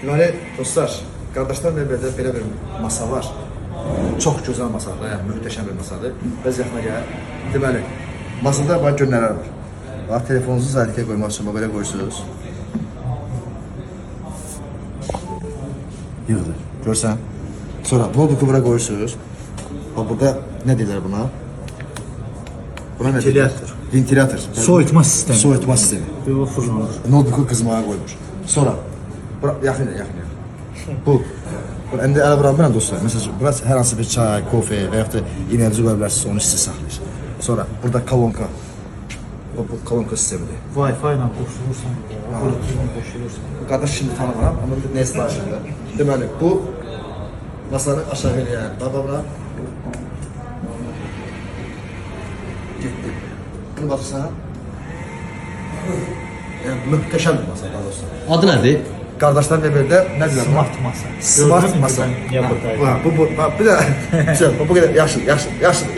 Deməli, dostlar, qardaşlar Mebeldə belə bir masa var. Çox gözəl masadır, yəni möhtəşəm bir masadır. Bəz yaxına gəl. Deməli, masada bax gönlərlər var. Bax, telefonunuzu zalikə qoymaq üçün belə qoyursunuz. Yığdı, görsən. Sonra notebooku bura qoyursunuz. Bax, burada nə deyirlər buna? Buna nə deyirlər? Ventilator. Soyutma sistemi. Soyutma sistemi. Bu fırlanır. Notebooku qızmağa qoymuş. Sonra, bura, yaxın. Bu, indi ələ bırakmıram dostlar. Məsələn, burası hər hansı bir çay, kofe və yaxud da enerji qoya bilərsiniz, onu siz saxlayır. Sonra, burada kolonka. Bu kolonka sistemidir. Wi-Fi ilə qoşulursan, Bluetooth-la qoşulursan. Qardaş şimdi tanımıram, amma bir nə istifadədir. Deməli, bu masanı aşağı eləyər. Bura. Getdi. Bunu baxırsan. Yəni, möhtəşəm bir masa, dostlar. Adı nədir? Qardaşlar Mebeldə nə deyirlər? Smart masa. Smart masa. Yapıqaydı. Bu, bir də, bu qədər, yaxşı.